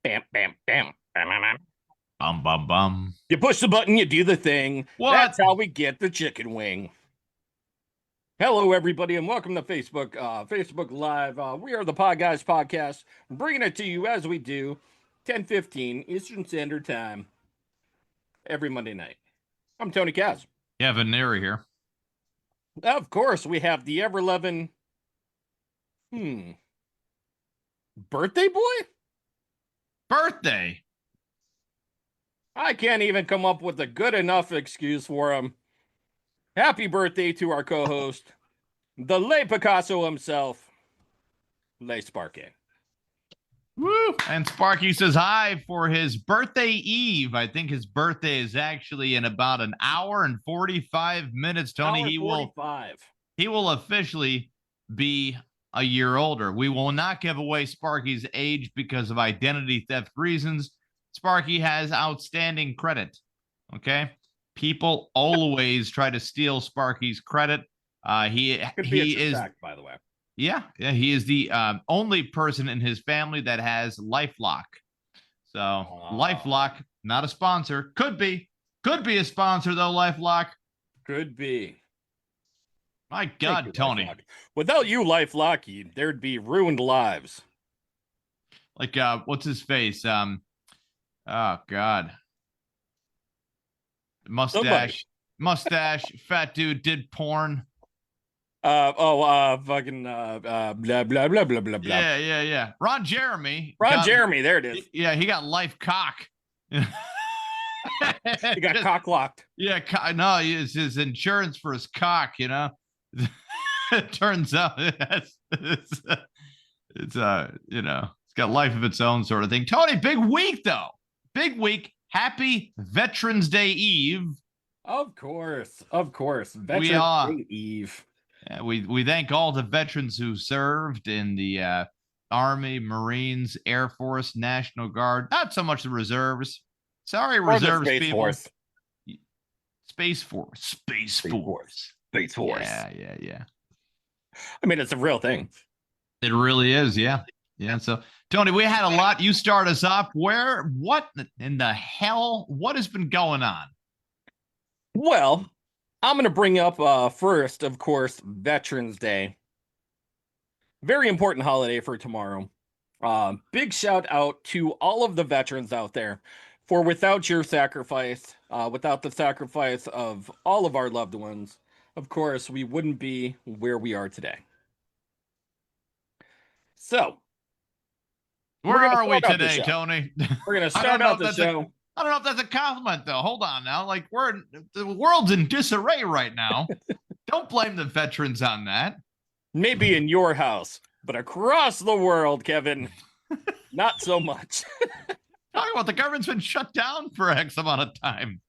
Bam, bam, bam, bam, bam, bam. Bum bum bum. You push the button, you do the thing. What? That's how we get the chicken wing. Hello, everybody, and welcome to Facebook Live. We are the Podguyz Podcast, bringing it to you as we do, 10:15 Eastern Standard Time every Monday night. I'm Tony Kaz. Yeah, Veneer here. Of course, we have the ever-loving, birthday boy? Birthday. I can't even come up with a good enough excuse for him. Happy birthday to our co-host, the Le Picasso himself, Le Sparky. Woo! And Sparky says hi for his birthday eve. I think his birthday is actually in about an hour and 45 minutes. Tony, he will officially be a year older. We will not give away Sparky's age because of identity theft reasons. Sparky has outstanding credit. Okay. People always try to steal Sparky's credit. He is fact, by the way. Yeah, he is the only person in his family that has LifeLock. So LifeLock, not a sponsor. Could be a sponsor though. LifeLock could be. My God, you, Tony. LifeLock. Without you, LifeLock, there'd be ruined lives. Like what's his face? Oh God. Mustache, fat dude did porn. Fucking blah blah blah blah blah blah. Yeah. Ron Jeremy, there it is. Yeah, he got life cock. He got cock locked. Yeah, no, it's his insurance for his cock. You know, it turns out it's it's got life of its own sort of thing. Tony, big week though. Big week. Happy Veterans Day Eve. Of course. Veterans Day Eve. Yeah, we thank all the veterans who served in the Army, Marines, Air Force, National Guard. Not so much the reserves. Sorry, reserves people. Force. Space Force. Yeah. I mean, it's a real thing. It really is, yeah. Yeah, so, Tony, we had a lot. You start us off. What in the hell, what has been going on? Well, I'm going to bring up first, of course, Veterans Day. Very important holiday for tomorrow. Big shout out to all of the veterans out there, for without your sacrifice, without the sacrifice of all of our loved ones, of course, we wouldn't be where we are today. So, where are we today, Tony? We're going to start out the show. I don't know if that's a compliment, though. Hold on now. Like, the world's in disarray right now. Don't blame the veterans on that. Maybe in your house, but across the world, Kevin, not so much. Talking about the government's been shut down for X amount of time.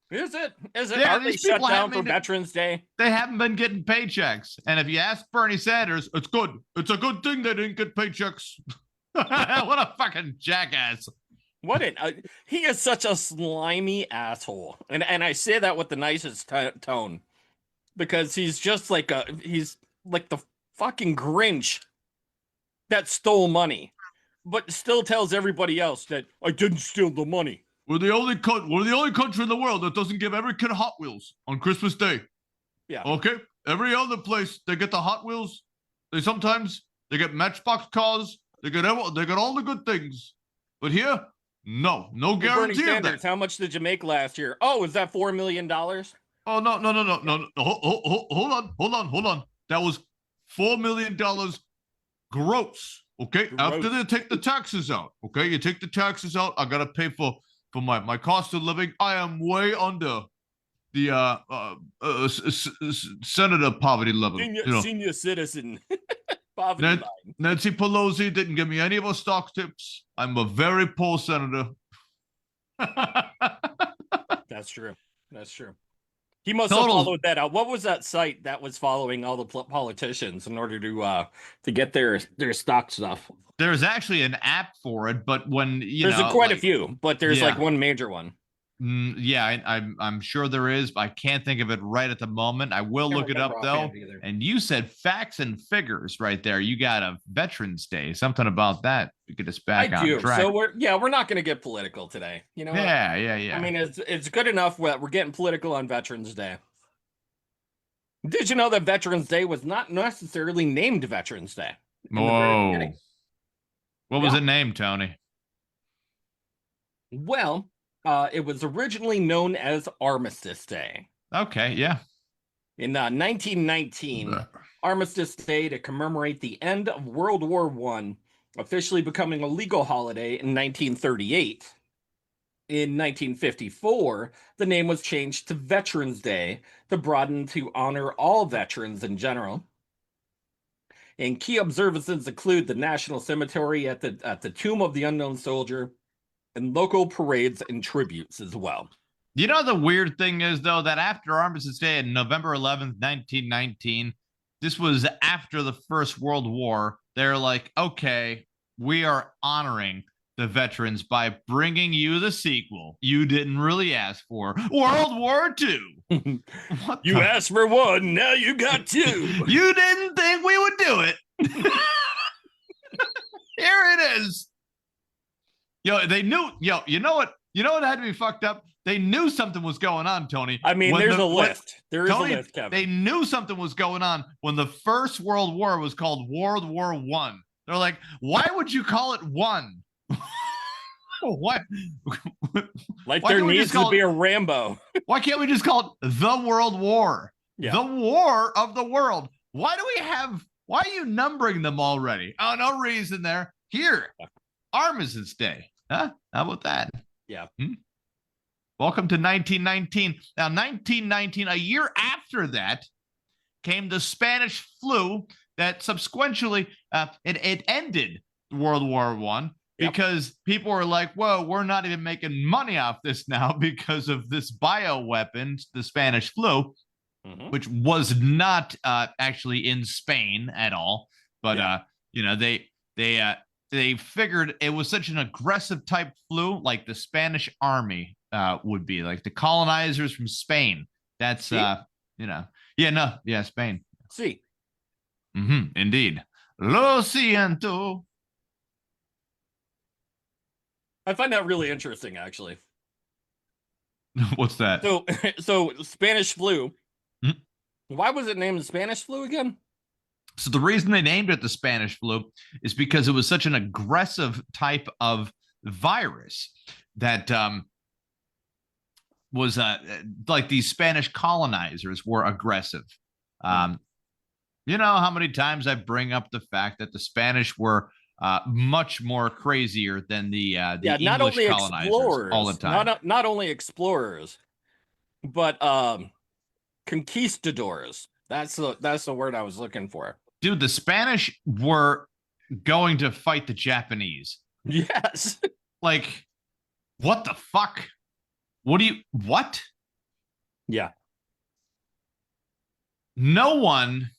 Is it? Yeah, are they shut down for Veterans Day? They haven't been getting paychecks. And if you ask Bernie Sanders, it's good. It's a good thing they didn't get paychecks. What a fucking jackass. He is such a slimy asshole. And I say that with the nicest tone. Because he's just he's like the fucking Grinch that stole money. But still tells everybody else that I didn't steal the money. We're the only country in the world that doesn't give every kid Hot Wheels on Christmas Day. Yeah. Okay? Every other place, they get the Hot Wheels. They get Matchbox cars. They get all the good things. But here, no guarantee of that. How much did you make last year? Oh, is that $4 million? Oh, no. Hold on. That was $4 million gross. Okay? Gross. After they take the taxes out. Okay? You take the taxes out. I got to pay for my cost of living. I am way under the senator poverty level. Senior citizen. Nancy Pelosi didn't give me any of her stock tips. I'm a very poor senator. That's true. He must have followed that out. What was that site that was following all the politicians in order to get their stock stuff? There's actually an app for it, but when there's quite a few, but there's like one major one. Yeah, I'm sure there is, but I can't think of it right at the moment. I will Can't look it up remember though. offhand either. And you said facts and figures right there. You got a Veterans Day, something about that to get us I back on do. track. So we're not going to get political today. You know what? Yeah. I mean, it's good enough that we're getting political on Veterans Day. Did you know that Veterans Day was not necessarily named Veterans Day in the very beginning? Whoa. What was it named, Tony? Well, it was originally known as Armistice Day. Okay, yeah. In 1919, Armistice Day to commemorate the end of World War I, officially becoming a legal holiday in 1938. In 1954, the name was changed to Veterans Day to broaden to honor all veterans in general. And key observances include the National Cemetery at the Tomb of the Unknown Soldier and local parades and tributes as well. You know, the weird thing is, though, that after Armistice Day on November 11th, 1919, this was after the First World War. They're like, okay, we are honoring the veterans by bringing you the sequel you didn't really ask for, World War II. You asked for one, now you got two. You didn't think we would do it. Here it is. They knew. You know what? You know what had to be fucked up? They knew something was going on, Tony. I mean, there's a list. There is a list, Kevin. They knew something was going on when the First World War was called World War I. They're like, why would you call it one? What? Like there needs to be a Rambo. Why can't we just call it the World War? Yeah. The war of the world. Why are you numbering them already? Oh, no reason there. Here, Armistice Day. Huh? How about that? Yeah. Welcome to 1919. Now, 1919, a year after that, came the Spanish flu that subsequently it ended World War I. Because people were like, whoa, we're not even making money off this now because of this bioweapon, the Spanish flu, which was not actually in Spain at all. But, they figured it was such an aggressive type flu, like the Spanish army would be, like the colonizers from Spain. That's, Spain. See. Indeed. Lo siento. I find that really interesting, actually. What's that? So Spanish flu. Why was it named Spanish flu again? So the reason they named it the Spanish flu is because it was such an aggressive type of virus that was like these Spanish colonizers were aggressive. You know how many times I bring up the fact that the Spanish were much more crazier than the English not only colonizers explorers, all the time. Not only explorers, but conquistadors. That's the word I was looking for. Dude, the Spanish were going to fight the Japanese. Yes. Like, what the fuck? What? Yeah. No one.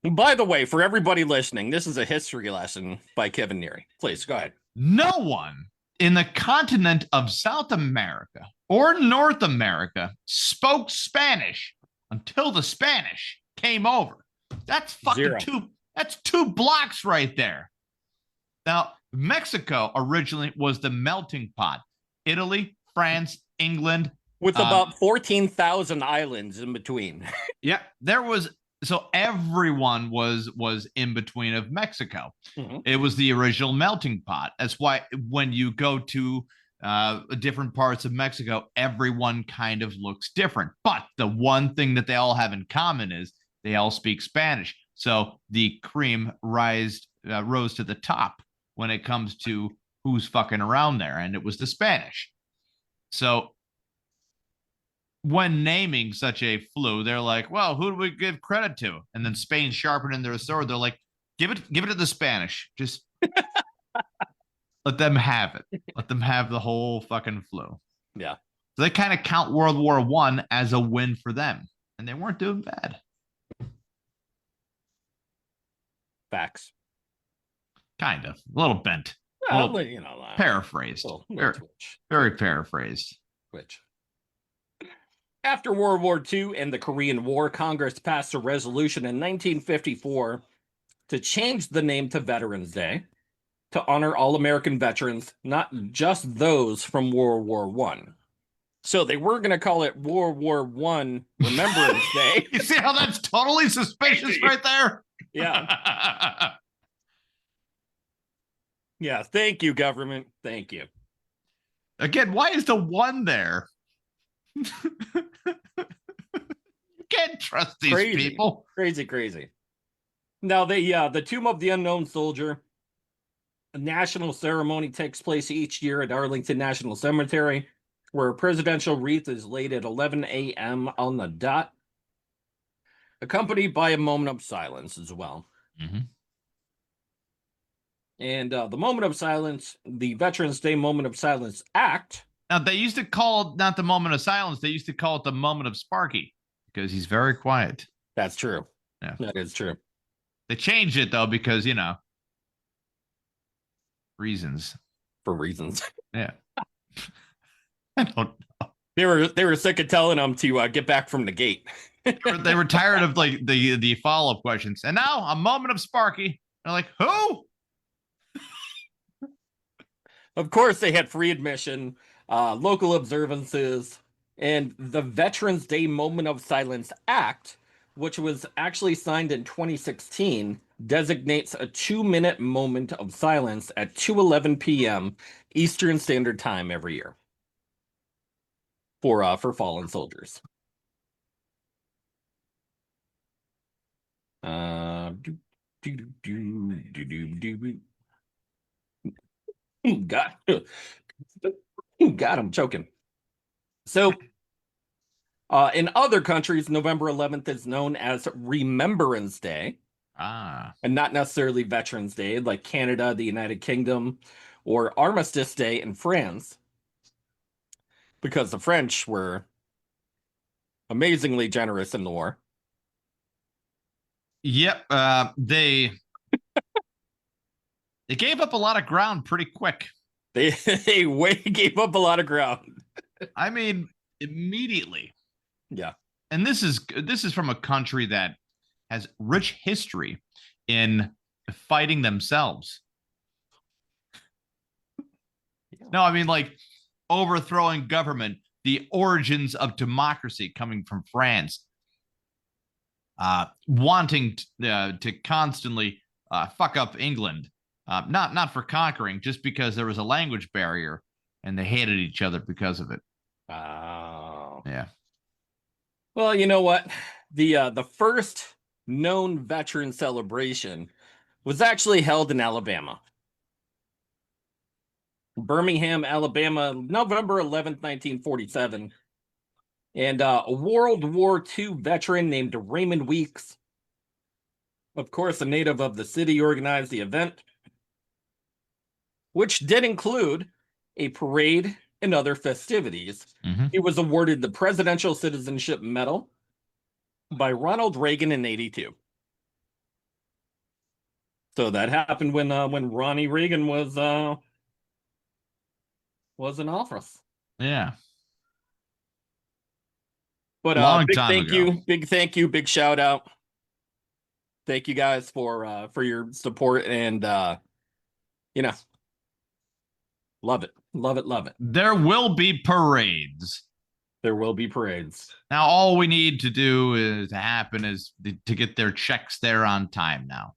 By the way, for everybody listening, this is a history lesson by Kevin Neary. Please go ahead. No one in the continent of South America or North America spoke Spanish until the Spanish came over. That's fucking that's 2 blocks right there. Now, Mexico originally was the melting pot. Italy, France, England. With about 14,000 islands in between. Yeah, there was. So everyone was in between of Mexico. It was the original melting pot. That's why when you go to different parts of Mexico, everyone kind of looks different. But the one thing that they all have in common is they all speak Spanish. So the cream rose to the top when it comes to who's fucking around there. And it was the Spanish. So when naming such a flu, they're like, well, who do we give credit to? And then Spain sharpening their sword. They're like, give it to the Spanish. Just let them have it. Let them have the whole fucking flu. Yeah. So they kind of count World War I as a win for them. And they weren't doing bad. Facts. Kind of. A little bent. Well, paraphrased. little Very paraphrased. Which, after World War II and the Korean War, Congress passed a resolution in 1954 to change the name to Veterans Day to honor all American veterans, not just those from World War I. So they were going to call it World War I Remembrance Day. You see how that's totally suspicious right there? Yeah. Yeah. Thank you, government. Thank you. Again, why is the one there? You can't trust these people. Crazy. Now, the Tomb of the Unknown Soldier, a national ceremony takes place each year at Arlington National Cemetery, where a presidential wreath is laid at 11 a.m. on the dot, accompanied by a moment of silence as well. Mm-hmm. And the moment of silence, the Veterans Day Moment of Silence Act. Now, they used to call it not the moment of silence. They used to call it the moment of Sparky because he's very quiet. That's true. Yeah. That is true. They changed it, though, because, reasons. For reasons. Yeah. I don't know. They were sick of telling them to get back from the gate. They were tired of like the follow-up questions. And now a moment of Sparky. They're like, who? Of course, they had free admission, local observances, and the Veterans Day Moment of Silence Act, which was actually signed in 2016, designates a 2-minute moment of silence at 2:11 p.m. Eastern Standard Time every year for fallen soldiers. God, I'm choking. So, in other countries, November 11th is known as Remembrance Day. And not necessarily Veterans Day, like Canada, the United Kingdom, or Armistice Day in France, because the French were amazingly generous in the war. Yep, they gave up a lot of ground pretty quick. They gave up a lot of ground. I mean, immediately. Yeah. And this is from a country that has rich history in fighting themselves. Yeah. No, I mean, like overthrowing government, the origins of democracy coming from France, wanting to constantly fuck up England, not for conquering, just because there was a language barrier and they hated each other because of it. Oh. Yeah. Well, you know what? The first known veteran celebration was actually held in Alabama. Birmingham, Alabama, November 11th, 1947. And a World War II veteran named Raymond Weeks, of course, a native of the city, organized the event, which did include a parade and other festivities. Mm-hmm. He was awarded the Presidential Citizenship Medal by Ronald Reagan in '82. So that happened when Ronnie Reagan was in office. Yeah. But big thank you, big shout out. Thank you guys for your support and love it. There will be parades. There will be parades. Now, all we need to do to happen is to get their checks there on time now.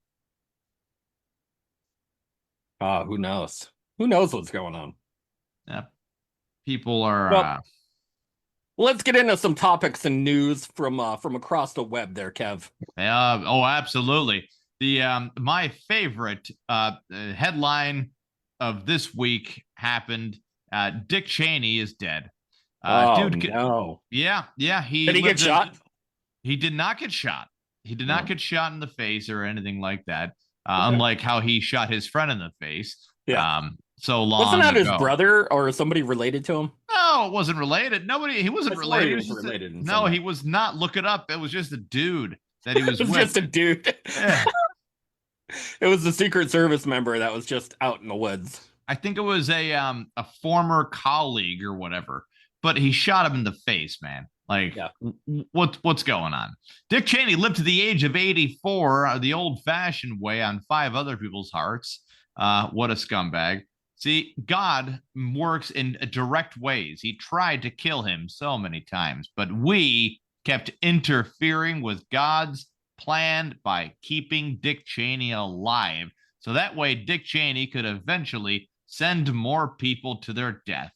Who knows? Who knows what's going on? Yeah. People are... let's get into some topics and news from across the web there, Kev. Oh, absolutely. The my favorite headline of this week happened. Dick Cheney is dead. No. Yeah. Did he get shot? He did not get shot. He did not get shot in the face or anything like that. Unlike how he shot his friend in the face. Yeah. So long Wasn't that ago. His brother or somebody related to him? No, it wasn't related. He wasn't related. He was related. No, he was not. Look it up. It was just a dude that he was it was with. Just a dude. Yeah. It was the Secret Service member that was just out in the woods. I think it was a former colleague or whatever. but he shot him in the face, man. Like, Yeah. what's going on? Dick Cheney lived to the age of 84, the old-fashioned way, on 5 other people's hearts. What a scumbag. See, God works in direct ways. He tried to kill him so many times, but we kept interfering with God's plan by keeping Dick Cheney alive. So that way, Dick Cheney could eventually send more people to their death.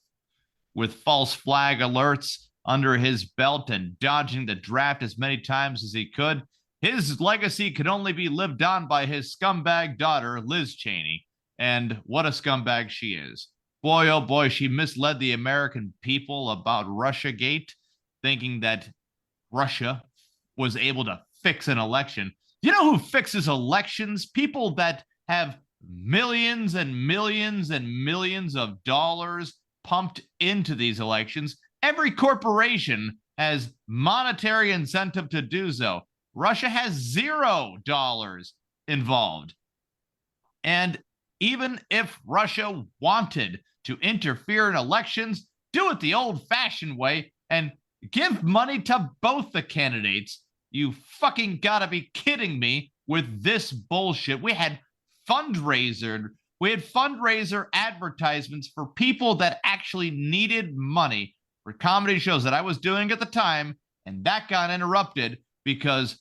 With false flag alerts under his belt and dodging the draft as many times as he could, his legacy could only be lived on by his scumbag daughter, Liz Cheney. And what a scumbag she is. Boy, oh boy, she misled the American people about Russiagate, thinking that Russia was able to fix an election. You know who fixes elections? People that have millions and millions and millions of dollars pumped into these elections. Every corporation has monetary incentive to do so. Russia has $0 involved. And even if Russia wanted to interfere in elections, do it the old-fashioned way and give money to both the candidates. You fucking gotta be kidding me with this bullshit. We had fundraiser advertisements for people that actually needed money for comedy shows that I was doing at the time, and that got interrupted because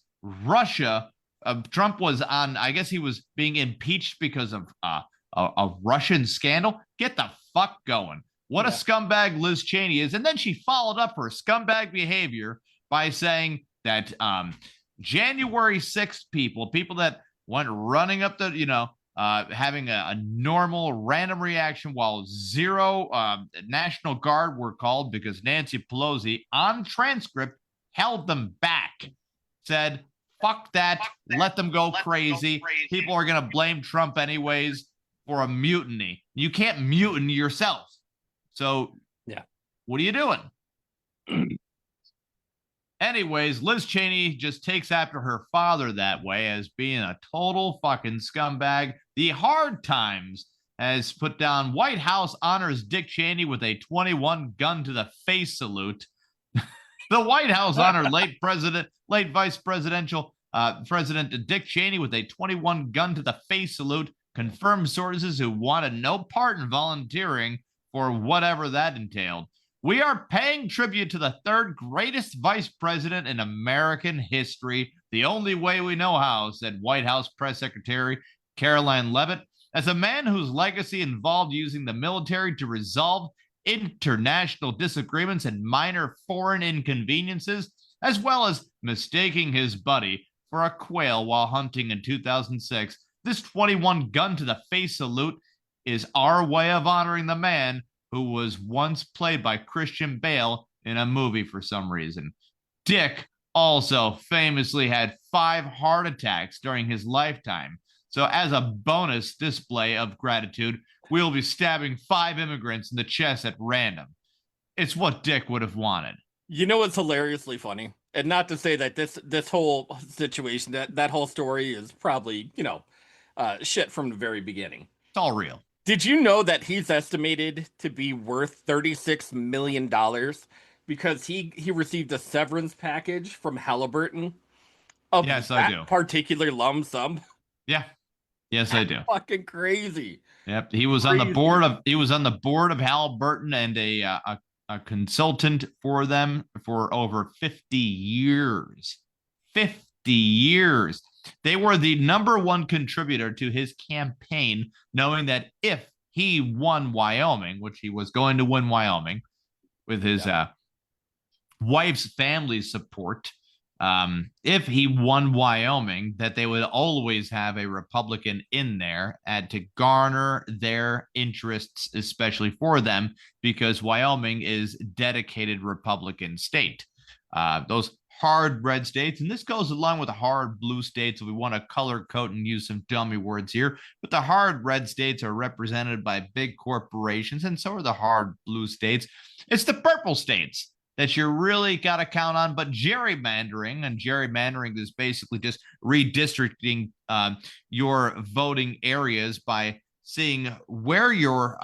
Trump was on, I guess he was being impeached because of a Russian scandal. Get the fuck going. What a scumbag Liz Cheney is. And then she followed up her scumbag behavior by saying that January 6th people that went running up the, having a normal random reaction while 0 National Guard were called because Nancy Pelosi on transcript held them back, said, fuck that, let them go crazy. People are going to blame Trump anyways for a mutiny. You can't mutiny yourself. So, what are you doing? Anyways, Liz Cheney just takes after her father that way as being a total fucking scumbag. The Hard Times has put down White House honors Dick Cheney with a 21 gun to the face salute. The White House honored late Vice Presidential President Dick Cheney with a 21 gun to the face salute, confirmed sources who wanted no part in volunteering for whatever that entailed. We are paying tribute to the third greatest vice president in American history, the only way we know how, said White House Press Secretary Caroline Leavitt, as a man whose legacy involved using the military to resolve international disagreements and minor foreign inconveniences, as well as mistaking his buddy for a quail while hunting in 2006. This 21 gun to the face salute is our way of honoring the man who was once played by Christian Bale in a movie for some reason. Dick also famously had 5 heart attacks during his lifetime. So as a bonus display of gratitude, we'll be stabbing 5 immigrants in the chest at random. It's what Dick would have wanted. You know what's hilariously funny? And not to say that this whole situation, that whole story is probably, shit from the very beginning. It's all real. Did you know that he's estimated to be worth $36 million because he received a severance package from Halliburton of that particular lump sum? Yeah. Yes, I do. Fucking crazy. Yep. He was on the board of Halliburton and a consultant for them for over 50 years. 50 years. They were the #1 contributor to his campaign, knowing that if he won Wyoming, which he was going to win Wyoming with his wife's family's support, if he won Wyoming, that they would always have a Republican in there to garner their interests, especially for them, because Wyoming is dedicated Republican state. Those hard red states, and this goes along with the hard blue states if we want to color code and use some dummy words here, but the hard red states are represented by big corporations, and so are the hard blue states. It's the purple states that you really got to count on. But gerrymandering is basically just redistricting your voting areas by seeing where your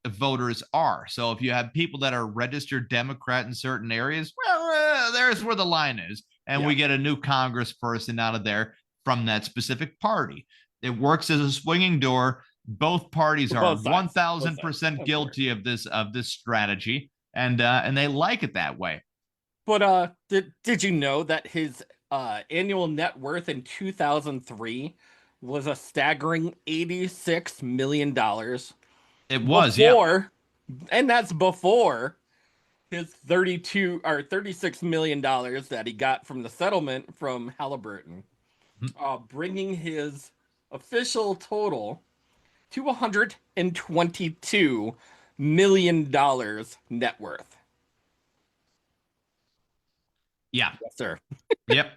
voters are. So if you have people that are registered Democrat in certain areas, well, there's where the line is. And we get a new congressperson out of there from that specific party. It works as a swinging door. Both parties are 1,000% guilty of this strategy, and they like it that way. But did you know that his annual net worth in 2003 was a staggering $86 million? It was, yeah. And that's before his $36 million that he got from the settlement from Halliburton, bringing his official total to $122 million net worth. Yeah. Yes, sir. Yep.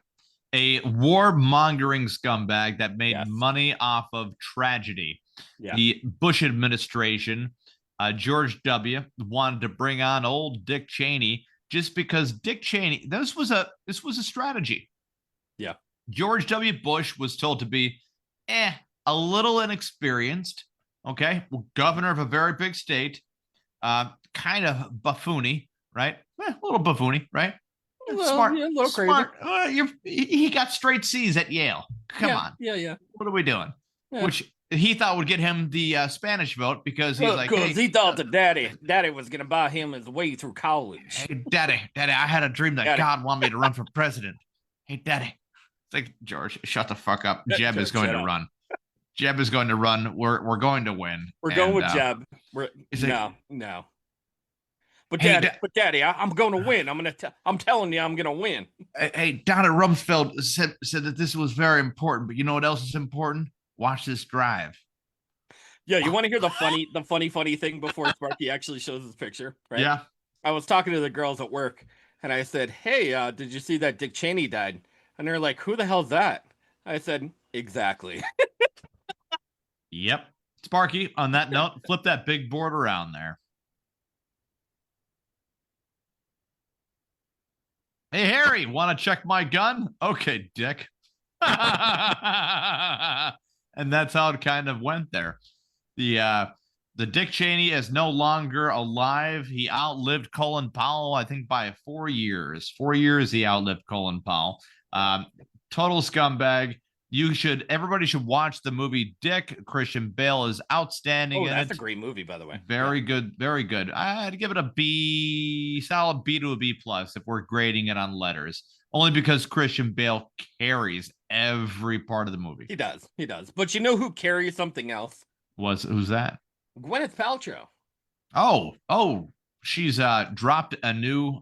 A warmongering scumbag that made money off of tragedy. Yeah. The Bush administration, George W., wanted to bring on old Dick Cheney just because Dick Cheney, this was a strategy. Yeah. George W. Bush was told to be a little inexperienced, okay? Governor of a very big state, kind of buffoony, right? A little buffoony, right? Smart, yeah, a little smart. Crazy. He got straight C's at Yale. Come on. Yeah. What are we doing? Yeah. Which he thought would get him the Spanish vote because he's like, because he thought that daddy was going to buy him his way through college. Hey, daddy, I had a dream that God wanted me to run for president. Hey, daddy. It's like, George, shut the fuck up. Jeb is going to run. Jeb is going to run. We're going to win. We're going with Jeb. No. But daddy, I'm going to win. I'm telling you, I'm going to win. Hey, Donna Rumsfeld said that this was very important, but you know what else is important? Watch this drive. Yeah, you want to hear the funny thing before Sparky actually shows his picture, right? Yeah. I was talking to the girls at work, and I said, "Hey, did you see that Dick Cheney died?" And they're like, "Who the hell's that?" I said, "Exactly." Yep. Sparky, on that note, flip that big board around there. Hey, Harry, want to check my gun? Okay, Dick. And that's how it kind of went there. The Dick Cheney is no longer alive. He outlived Colin Powell, I think, by 4 years. 4 years he outlived Colin Powell. Total scumbag. Everybody should watch the movie Dick. Christian Bale is outstanding. That's a great movie, by the way. Very good, very good. I'd give it a B, solid B to a B plus if we're grading it on letters. Only because Christian Bale carries every part of the movie. He does. But you know who carries something else? Who's that? Gwyneth Paltrow. Oh. She's dropped a new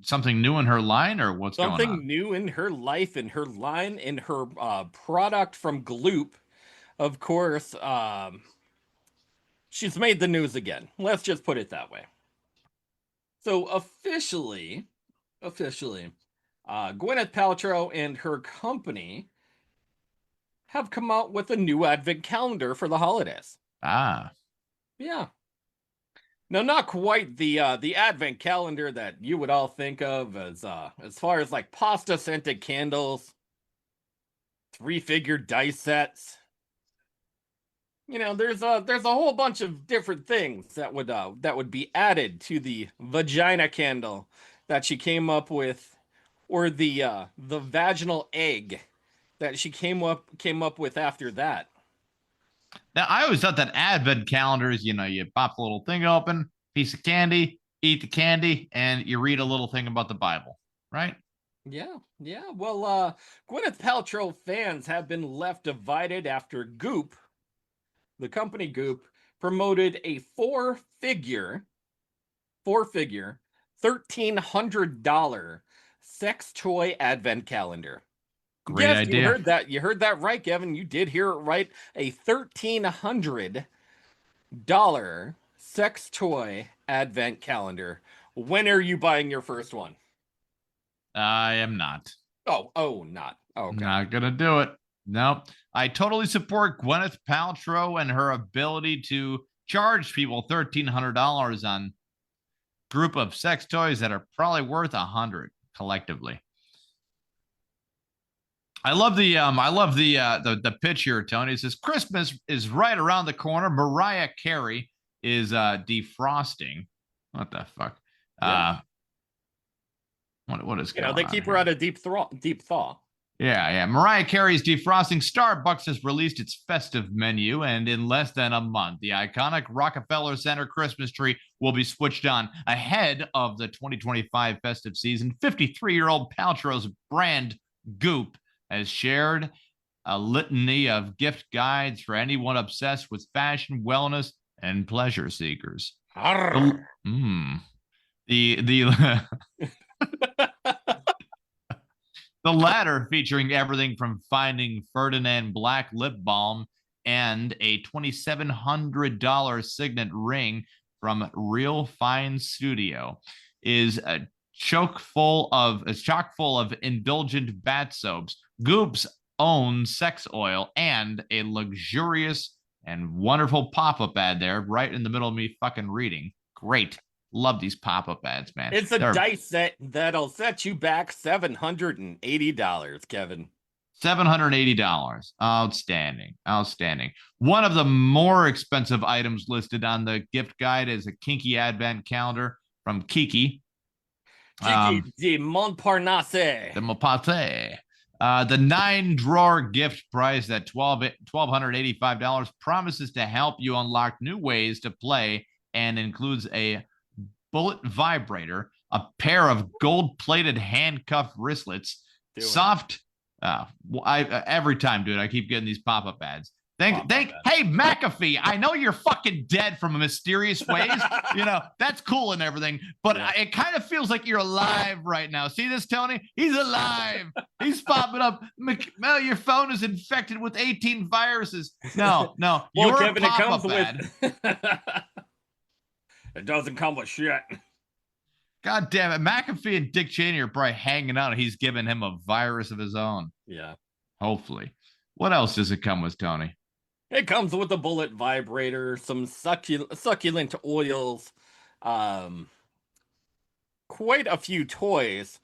something new in her line, or what's going on? Something new in her life, in her line, in her product from Gloop. Of course, she's made the news again. Let's just put it that way. So officially, Gwyneth Paltrow and her company have come out with a new advent calendar for the holidays. Yeah. Now, not quite the advent calendar that you would all think of as far as like pasta scented candles, 3-figure dice sets. You know, there's a whole bunch of different things that would be added to the vagina candle that she came up with, or the vaginal egg that she came up with after that. Now, I always thought that advent calendars, you pop the little thing open, piece of candy, eat the candy, and you read a little thing about the Bible, right? Yeah. Well, Gwyneth Paltrow fans have been left divided after Goop, the company Goop, promoted a four-figure $1,300 sex toy advent calendar. Great idea. You heard that right, Kevin. You did hear it right. A $1,300 sex toy advent calendar. When are you buying your first one? I am not. Oh, not. Okay. Not gonna do it. Nope. I totally support Gwyneth Paltrow and her ability to charge people $1,300 on a group of sex toys that are probably worth $100 collectively. I love the pitch here, Tony. It says Christmas is right around the corner. Mariah Carey is defrosting. What the fuck? Yeah. What is You know, going they on keep here? her out of deep thaw. Yeah. Mariah Carey's defrosting. Starbucks has released its festive menu, and in less than a month, the iconic Rockefeller Center Christmas tree will be switched on ahead of the 2025 festive season. 53-year-old Paltrow's brand Goop has shared a litany of gift guides for anyone obsessed with fashion, wellness, and pleasure seekers. The The latter featuring everything from finding Ferdinand Black lip balm and a $2,700 signet ring from Real Fine Studio is chock full of indulgent bath soaps, Goop's own sex oil, and a luxurious and wonderful pop-up ad there right in the middle of me fucking reading. Great. Love these pop-up ads, man. It's a dice set that'll set you back $780, Kevin. $780. Outstanding. One of the more expensive items listed on the gift guide is a kinky advent calendar from Kiki. Kiki de Montparnasse. The Mopate. The 9-drawer gift price at $1,285 promises to help you unlock new ways to play and includes a bullet vibrator, a pair of gold-plated handcuff wristlets, soft. Every time, dude, I keep getting these pop-up ads. Hey, McAfee, I know you're fucking dead from mysterious ways. You know, that's cool and everything, but it kind of feels like you're alive right now. See this, Tony? He's alive. He's popping up. Mel, your phone is infected with 18 viruses. No. Well, you're Kevin, a pop-up ad. ad. It doesn't come with shit. God damn it. McAfee and Dick Cheney are probably hanging out. He's giving him a virus of his own. Yeah. Hopefully. What else does it come with, Tony? It comes with a bullet vibrator, some succulent oils, quite a few toys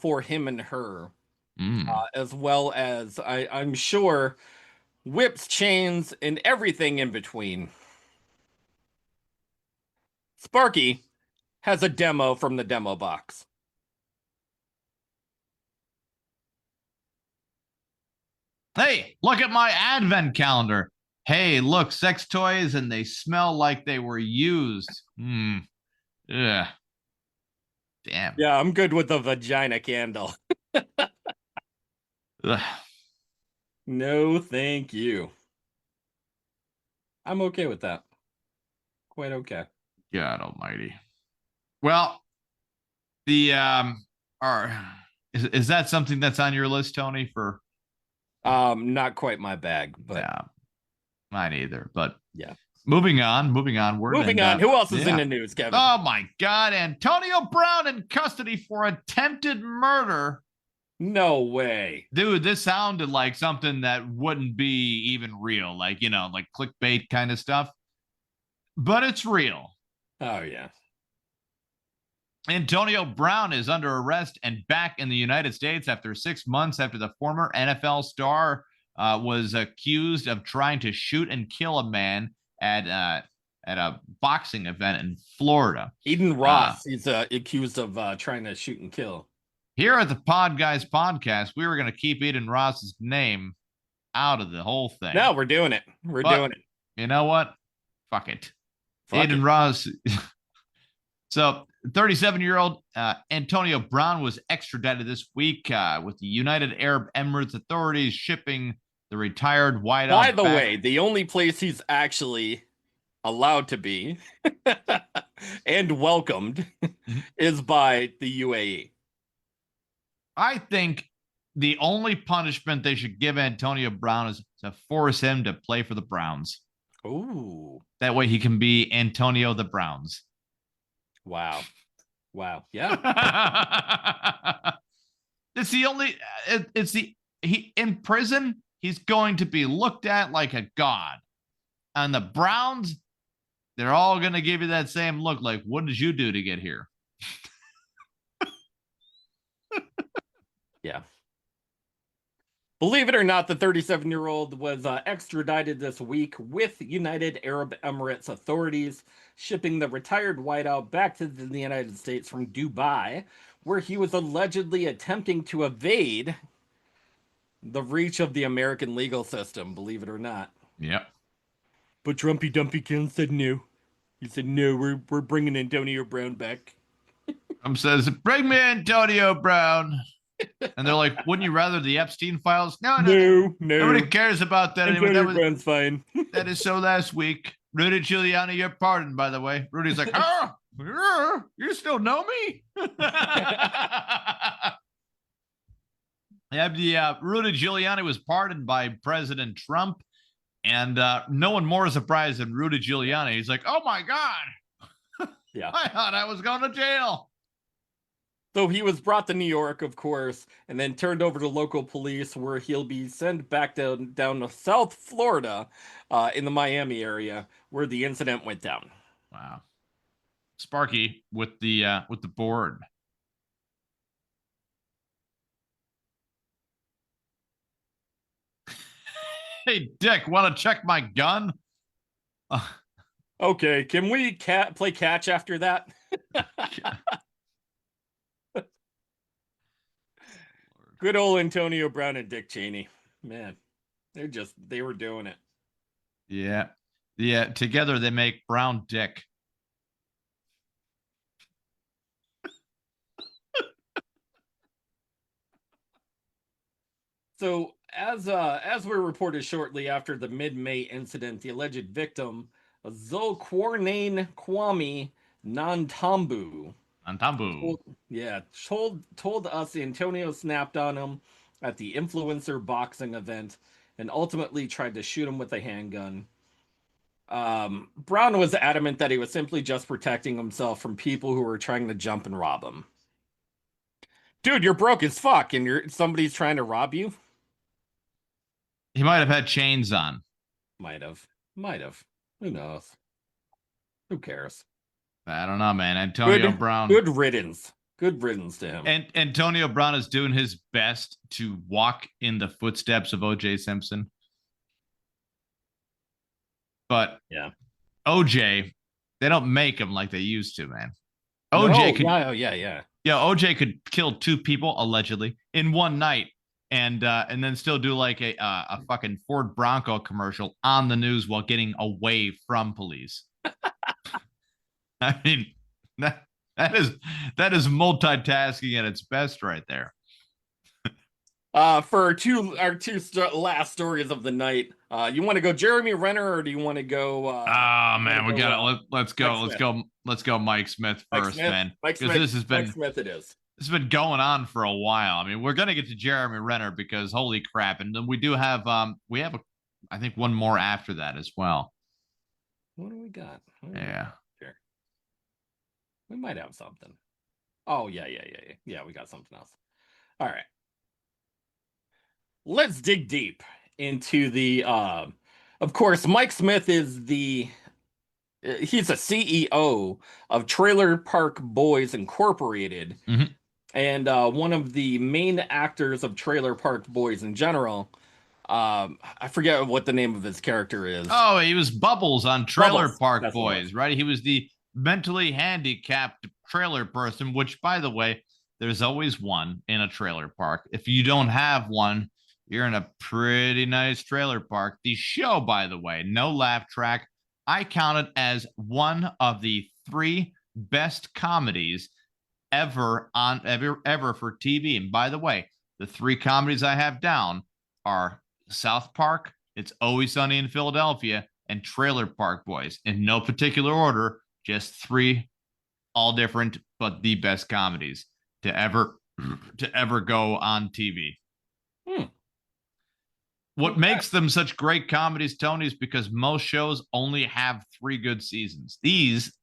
for him and her, as well as, I'm sure, whips, chains, and everything in between. Sparky has a demo from the demo box. Hey, look at my advent calendar. Hey, look, sex toys, and they smell like they were used. Yeah. Damn. Yeah, I'm good with the vagina candle. No, thank you. I'm okay with that. Quite okay. God almighty. Well, the is that something that's on your list, Tony? For not quite my bag, but yeah, mine either. But yeah, moving on. Moving on. Who else is in the news, Kevin? Oh my God, Antonio Brown in custody for attempted murder. No way, dude. This sounded like something that wouldn't be even real, like like clickbait kind of stuff. But it's real. Oh yeah. Antonio Brown is under arrest and back in the United States after 6 months after the former NFL star was accused of trying to shoot and kill a man at a boxing event in Florida. Eden Ross is accused of trying to shoot and kill. Here at the Podguyz Podcast, we were going to keep Eden Ross's name out of the whole thing. No, we're doing it. We're doing it. You know what? Fuck it. Eden Ross. So 37-year-old Antonio Brown was extradited this week with the United Arab Emirates authorities shipping the retired wideout. By the way, the only place he's actually allowed to be and welcomed is by the UAE. I think the only punishment they should give Antonio Brown is to force him to play for the Browns. Ooh. That way he can be Antonio the Browns. Wow. Yeah. He in prison, he's going to be looked at like a god. And the Browns, they're all going to give you that same look like, what did you do to get here? Yeah. Believe it or not, the 37-year-old was extradited this week with United Arab Emirates authorities, shipping the retired whiteout back to the United States from Dubai, where he was allegedly attempting to evade the reach of the American legal system, believe it or not. Yep. But Trumpy Dumpy Ken said no. He said, no, we're bringing Antonio Brown back. Trump says, bring me Antonio Brown. And they're like, wouldn't you rather the Epstein files? No. Nobody cares about that anymore. Antonio Brown's fine. That is so last week. Rudy Giuliani, you're pardoned, by the way. Rudy's like, you still know me? Rudy Giuliani was pardoned by President Trump. And no one more surprised than Rudy Giuliani. He's like, oh, my God. Yeah. I thought I was going to jail. So he was brought to New York, of course, and then turned over to local police, where he'll be sent back down to South Florida, in the Miami area, where the incident went down. Wow. Sparky with the board. Hey, Dick, want to check my gun? Okay, can we play catch after that? Good old Antonio Brown and Dick Cheney. Man, they were doing it. Yeah. Yeah, together they make Brown Dick. So, as were reported shortly after the mid-May incident, the alleged victim, Zulkarnain Kwame Nantambu, told us Antonio snapped on him at the influencer boxing event and ultimately tried to shoot him with a handgun. Brown was adamant that he was simply just protecting himself from people who were trying to jump and rob him. Dude, you're broke as fuck and somebody's trying to rob you? He might have had chains on. Might have. Who knows? Who cares? I don't know, man. Antonio Brown. Good riddance. Good riddance to him. And Antonio Brown is doing his best to walk in the footsteps of O.J. Simpson. But yeah, OJ, they don't make him like they used to, man. OJ could, yeah. OJ could kill two people allegedly in one night, and then still do like a fucking Ford Bronco commercial on the news while getting away from police. I mean, that is multitasking at its best, right there. For our two last stories of the night, you want to go Jeremy Renner or do you want to go? Man, we got it. Let's go. Mike Smith first, man. Because this has been Mike Smith. This has been going on for a while. I mean, we're gonna get to Jeremy Renner because holy crap, and then we do have I think one more after that as well. What do we got? Yeah. Sure. We might have something. Oh yeah. We got something else. All right. Let's dig deep into the of course Mike Smith is he's a CEO of Trailer Park Boys Incorporated, and one of the main actors of Trailer Park Boys in general. I forget what the name of his character is. Oh, he was Bubbles on Trailer Park Boys, right? He was the mentally handicapped trailer person, which, by the way, there's always one in a trailer park. If you don't have one, you're in a pretty nice trailer park. The show, by the way, no laugh track, I count it as one of the 3 best comedies ever for TV. And by the way, the 3 comedies I have down are South Park, It's Always Sunny in Philadelphia, and Trailer Park Boys. In no particular order, just 3, all different, but the best comedies to ever go on TV. What makes them such great comedies, Tony, is because most shows only have 3 good seasons. These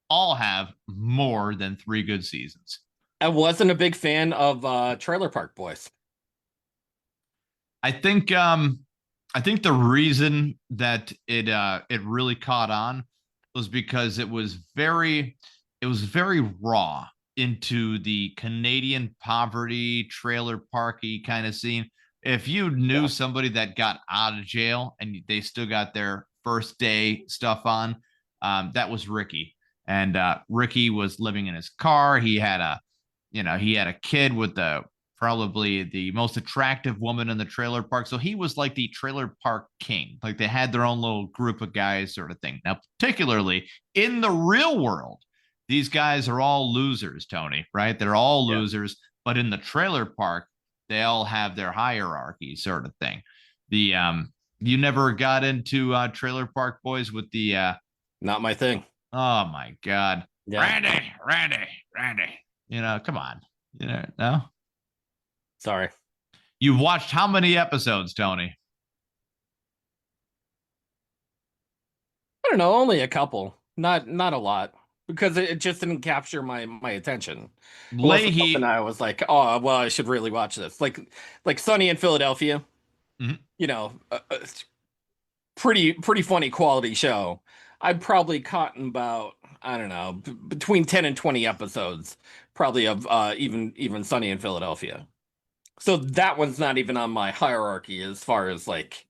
all have more than 3 good seasons. I wasn't a big fan of Trailer Park Boys. I think the reason that it really caught on was because it was very raw into the Canadian poverty trailer parky kind of scene. if you knew somebody that got out of jail and they still got their first day stuff on, that was Ricky. And Ricky was living in his car. He had a kid with probably the most attractive woman in the trailer park. So he was like the trailer park king. Like they had their own little group of guys sort of thing. Now, particularly in the real world, these guys are all losers, Tony, right? They're all losers. But in the trailer park, they all have their hierarchy sort of thing. You never got into Trailer Park Boys with the not my thing. Oh my God. Yeah. Randy. Come on. No. Sorry. You've watched how many episodes, Tony? I don't know, only a couple. Not a lot. Because it just didn't capture my attention. It wasn't something I was like, oh, well, I should really watch this. Like Sunny in Philadelphia. Mm-hmm. Pretty funny quality show. I'd probably caught in about, I don't know, between 10 and 20 episodes, probably of even Sunny in Philadelphia. So that one's not even on my hierarchy as far as like,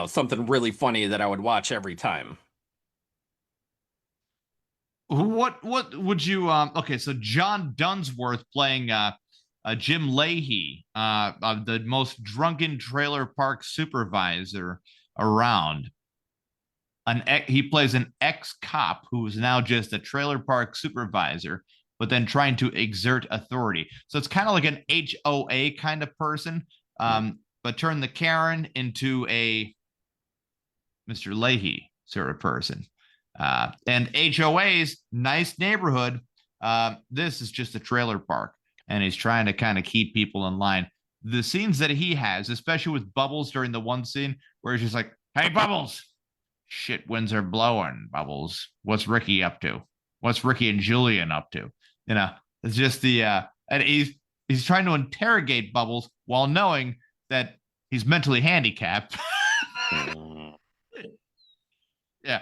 something really funny that I would watch every time. What would you okay, so John Dunsworth playing Jim Leahy, the most drunken trailer park supervisor around. He plays an ex-cop who is now just a trailer park supervisor, but then trying to exert authority. So it's kind of like an HOA kind of person, but turn the Karen into a Mr. Leahy sort of person. And HOA's nice neighborhood. This is just a trailer park, and he's trying to kind of keep people in line. The scenes that he has, especially with Bubbles during the one scene where he's just like, "Hey, Bubbles, shit, winds are blowing. Bubbles, what's Ricky up to? What's Ricky and Julian up to?" It's just and he's trying to interrogate Bubbles while knowing that he's mentally handicapped. Yeah.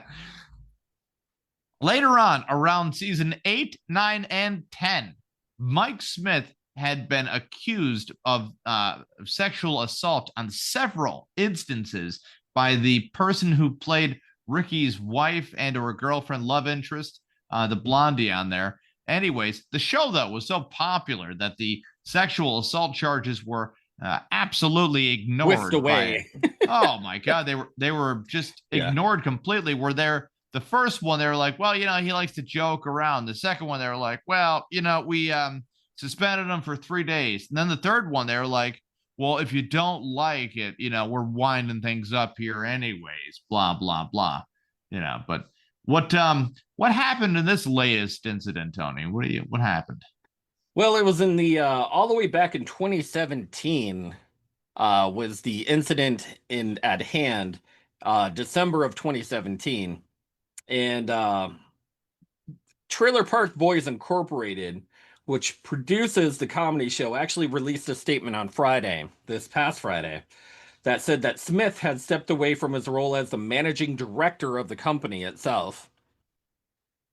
Later on, around season 8, 9, and 10, Mike Smith had been accused of sexual assault on several instances by the person who played Ricky's wife and or girlfriend love interest, the blondie on there. Anyways, the show, though, was so popular that the sexual assault charges were absolutely ignored. Whisked away. Oh, my God. They were just ignored completely. The first one, they were like, well, he likes to joke around. The second one, they were like, well, we suspended him for 3 days. And then the third one, they were like, well, if you don't like it, we're winding things up here anyways, blah, blah, blah. But what happened in this latest incident, Tony? What happened? Well, it was in the all the way back in 2017 was the incident at hand, December of 2017. And Trailer Park Boys Incorporated, which produces the comedy show, actually released a statement on this past Friday, that said that Smith had stepped away from his role as the managing director of the company itself.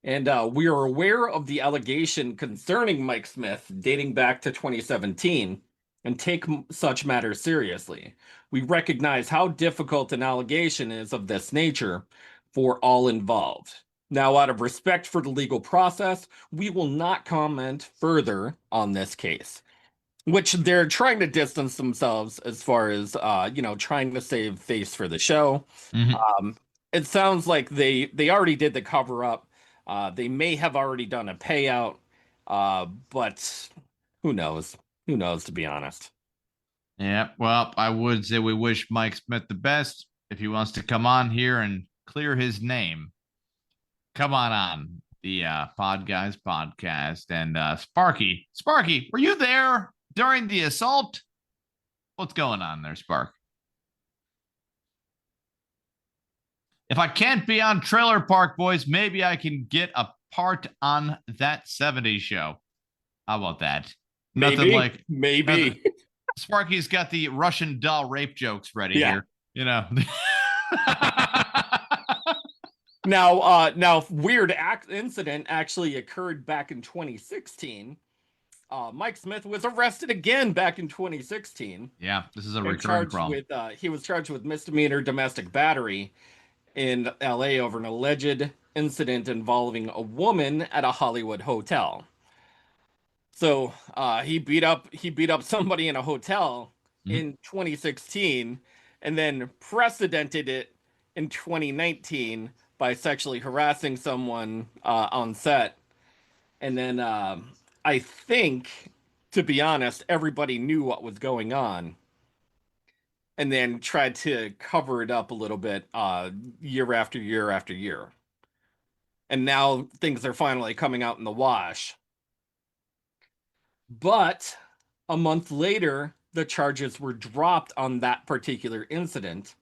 And we are aware of the allegation concerning Mike Smith dating back to 2017 and take such matters seriously. We recognize how difficult an allegation is of this nature for all involved. Now, out of respect for the legal process, we will not comment further on this case, which they're trying to distance themselves as far as, trying to save face for the show. Mm-hmm. It sounds like they already did the cover up. They may have already done a payout, but who knows? Who knows, to be honest. Yeah, well, I would say we wish Mike Smith the best. If he wants to come on here and clear his name, come on the Podguyz Podcast. And Sparky, were you there during the assault? What's going on there, Spark? If I can't be on Trailer Park Boys, maybe I can get a part on that 70s show. How about that? Maybe. Sparky's got the Russian doll rape jokes ready here. Now, weird incident actually occurred back in 2016. Mike Smith was arrested again back in 2016 Yeah, this is a and recurring charged problem. with he was charged with misdemeanor domestic battery in LA over an alleged incident involving a woman at a Hollywood hotel. So he beat up somebody in a hotel Mhm. in 2016 and then precedented it in 2019 by sexually harassing someone on set. And then I think, to be honest, everybody knew what was going on and then tried to cover it up a little bit year after year after year. And now things are finally coming out in the wash. But a month later, the charges were dropped on that particular incident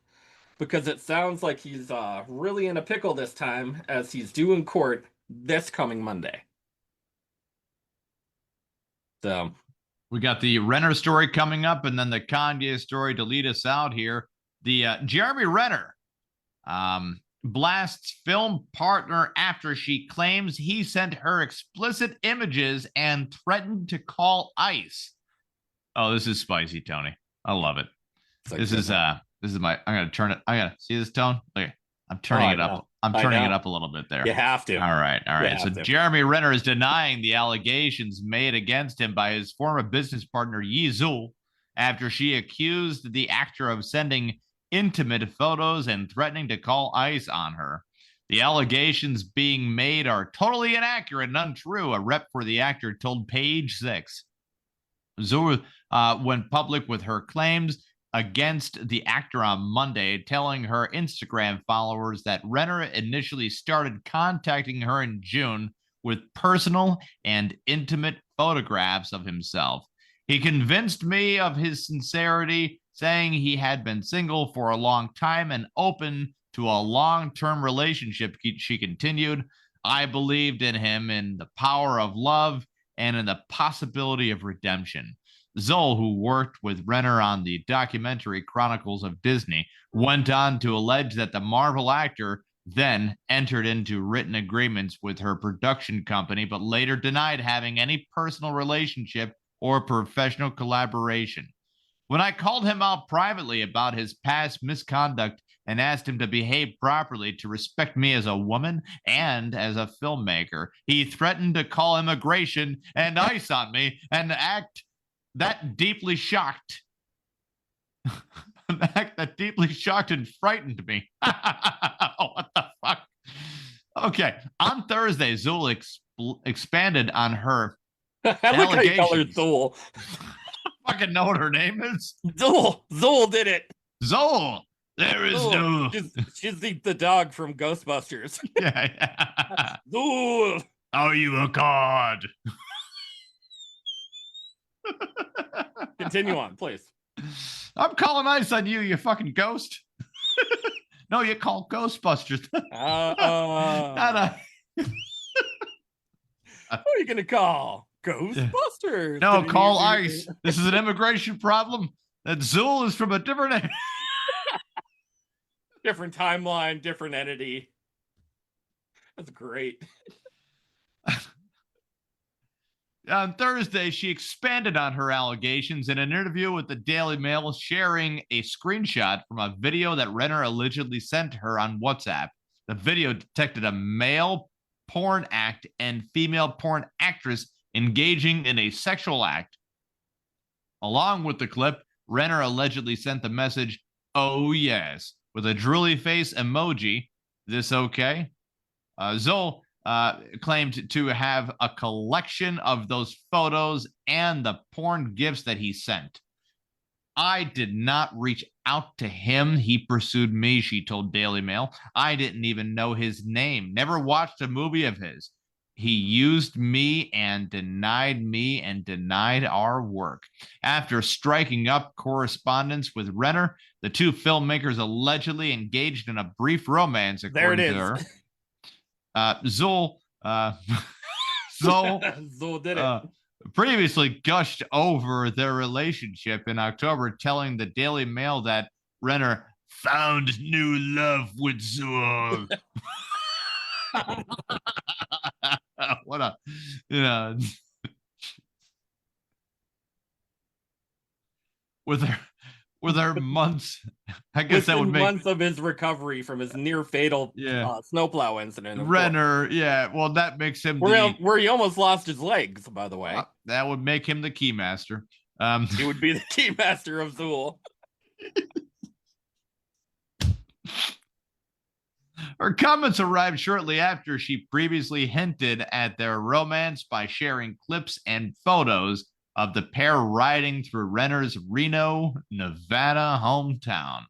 because it sounds like he's really in a pickle this time as he's due in court this coming Monday. So, We got the Renner story coming up, and then the Kanye story to lead us out here. The Jeremy Renner blasts film partner after she claims he sent her explicit images and threatened to call ICE. Oh, this is spicy, Tony. I love it. This is my. I'm gonna turn it. I gotta see this tone. Look, I'm turning it up. I'm turning it up a little bit there. You have to. All right. So Jeremy Renner is denying the allegations made against him by his former business partner Yi Zhu after she accused the actor of sending intimate photos and threatening to call ICE on her. The allegations being made are totally inaccurate and untrue, a rep for the actor told Page Six. Zhu went public with her claims against the actor on Monday, telling her Instagram followers that Renner initially started contacting her in June with personal and intimate photographs of himself. He convinced me of his sincerity, saying he had been single for a long time and open to a long-term relationship, she continued. I believed in him, in the power of love, and in the possibility of redemption. Zoll, who worked with Renner on the documentary Chronicles of Disney, went on to allege that the Marvel actor then entered into written agreements with her production company, but later denied having any personal relationship or professional collaboration. When I called him out privately about his past misconduct and asked him to behave properly, to respect me as a woman and as a filmmaker, he threatened to call immigration and ICE on me and act that deeply shocked. An act that deeply shocked and frightened me. What the fuck? Okay. On Thursday, Zool expanded on her I look how you call her Zool. Fucking know what her name is. Zool did it. Zool. There is Zool. No. She's the dog from Ghostbusters. Yeah. Zool. Are you a god? Continue on, please. I'm calling ICE on you, you fucking ghost. No, you call Ghostbusters. Who are you gonna call? Ghostbusters. No, call ICE. This is an immigration problem. That Zool is from a different different timeline, different entity. That's great. On Thursday, she expanded on her allegations in an interview with the Daily Mail, sharing a screenshot from a video that Renner allegedly sent her on WhatsApp. The video detected a male porn act and female porn actress engaging in a sexual act. Along with the clip, Renner allegedly sent the message, "Oh yes," with a drooly face emoji. This okay? Zoll claimed to have a collection of those photos and the porn gifts that he sent. I did not reach out to him. He pursued me, she told Daily Mail. I didn't even know his name, never watched a movie of his. He used me and denied our work. After striking up correspondence with Renner, the two filmmakers allegedly engaged in a brief romance, according to her. Zoll did it. Previously gushed over their relationship in October, telling the Daily Mail that Renner found new love with Zoll. What a, with her months. I guess that would Within make months of his recovery from his near fatal snowplow incident, of course, Renner. Yeah, well, that makes him where he almost lost his legs. By the way, that would make him the keymaster. He would be the keymaster of Zool. Her comments arrived shortly after she previously hinted at their romance by sharing clips and photos of the pair riding through Renner's Reno, Nevada hometown.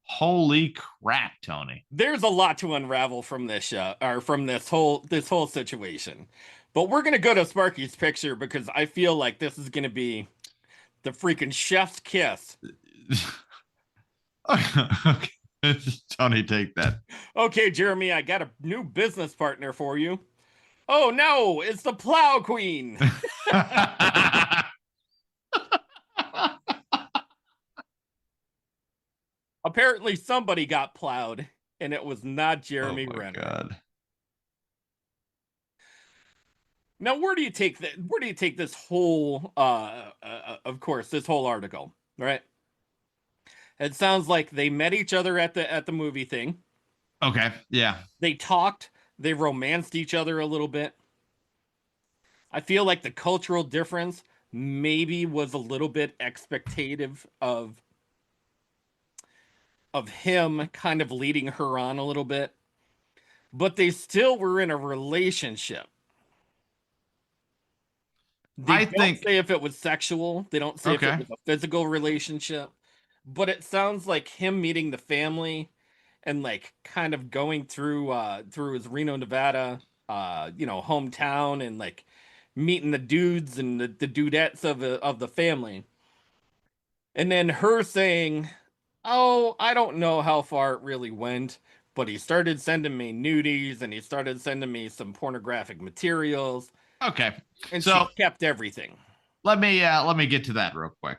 Holy crap, Tony. There's a lot to unravel from this show, or from this whole situation. But we're gonna go to Sparky's picture because I feel like this is gonna be the freaking chef's kiss. Okay. Tony, take that. Okay, Jeremy, I got a new business partner for you. Oh no, it's the Plow Queen. Apparently somebody got plowed, and it was not Jeremy Renner. God. Now, where do you take this whole of course, this whole article, right? It sounds like they met each other at the movie thing. Okay, yeah. They talked, they romanced each other a little bit. I feel like the cultural difference maybe was a little bit expectative of him kind of leading her on a little bit. But they still were in a relationship. They don't say if it was sexual. They don't say if it was a physical relationship. But it sounds like him meeting the family and like kind of going through his Reno, Nevada, hometown, and like meeting the dudes and the dudettes of the family. And then her saying, "Oh, I don't know how far it really went, but he started sending me nudies and he started sending me some pornographic materials." Okay. And so she kept everything. Let me get to that real quick.